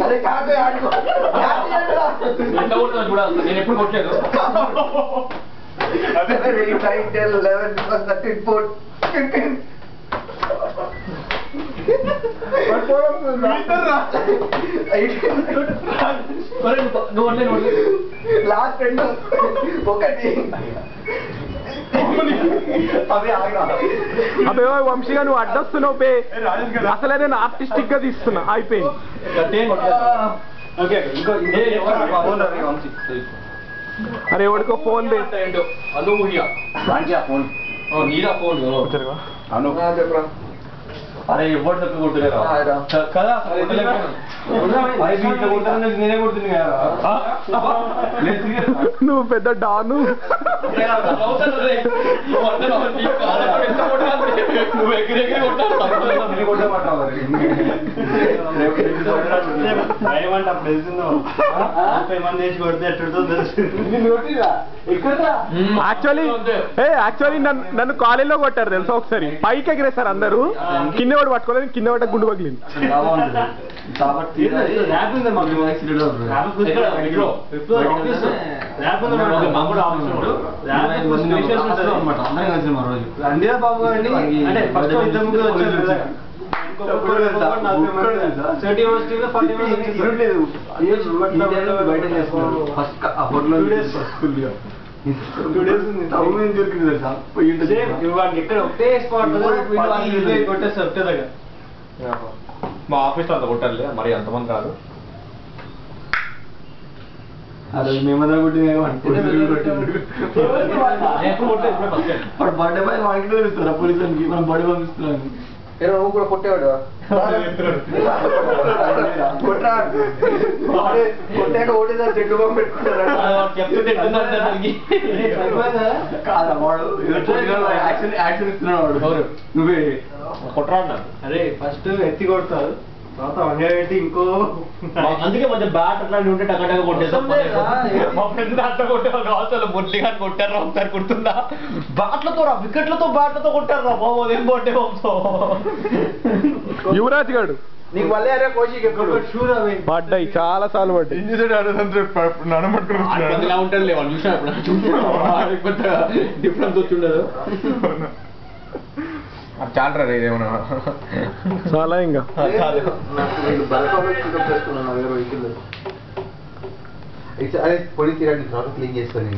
అరే కాదు ఆడుకో ఎంత కొడుతున్నా చూడాలి నేను ఎప్పుడు కొట్టలేదు. అదే 8 9 10 11 12 13 14 15 లాస్ట్ రెండు ఒకటి అబ్బే వంశీగా నువ్వు అడ్డొస్తున్నావు పే అసలే నేను ఆర్టిస్టిక్ గా తీస్తున్నా అయిపోయింది. అరే ఎవడికో ఫోన్ చెప్పరా అరే ఎవరు తప్పి కొట్టలేరా కదా నేనే కొడుతుంది కదా. నువ్వు పెద్ద డాను. నువ్వు ఎగిరి యాక్చువల్లీ నన్ను కాలేజీలో కొట్టారు తెలుసా. ఒకసారి పైకి ఎగిరేస్తారు అందరూ, కింద వాడు పట్టుకోలేదు, కింద పడ్డ గుండు పగిలింది. బాబు అండి అంటే ఫస్ట్ ఇద్దరు ముగ్గురు వచ్చారు. మా ఆఫీస్ లో అంత కొట్టాలి మరి అంతమంది కాదు. అదే మేమన్నా కొట్టింది బర్త్డే బాయ్ వాడికి తెలుస్తారా పోలీసులకి మనం బడి పంపిస్తున్నాను. నువ్వు కూడా కొట్టేవాడు కొట్టాక ఓటేసారి చెట్టు బాంబు పెట్టుకుంటారా కాదా వాడు యాక్షన్ ఇస్తున్నాడు వాడు. నువ్వే కొట్టరా. అరే ఫస్ట్ ఎత్తి కొడతారు, తర్వాత వంగబెట్టి ఇంకో అందుకే కొంచెం బ్యాట్ అట్లాంటి ఉంటే టగటగా కొట్టేస్తాం. మా ఫ్రెండ్ అట్లా కొట్టేవాళ్ళు కావచ్చు, మురళి గారు కొట్టారా ఒకసారి గుర్తుందా? బ్యాట్లతో రా, వికెట్లతో బ్యాట్లతో కొట్టారా బాబు. అదేం కొట్టే బాబు యువరాజ్ గారు నీకు మళ్ళీ అరే కోచికి ఎప్పుడు పడ్డాయి, చాలా సార్లు పడ్డాయి. ఇలా ఉంటాడు లేవు చూసినప్పుడు డిఫరెన్స్ వచ్చిండదు. చాలా ఇదేమన్నా చాలా ఇంకా పొడి తీరాన్ని క్లీన్ చేసుకొని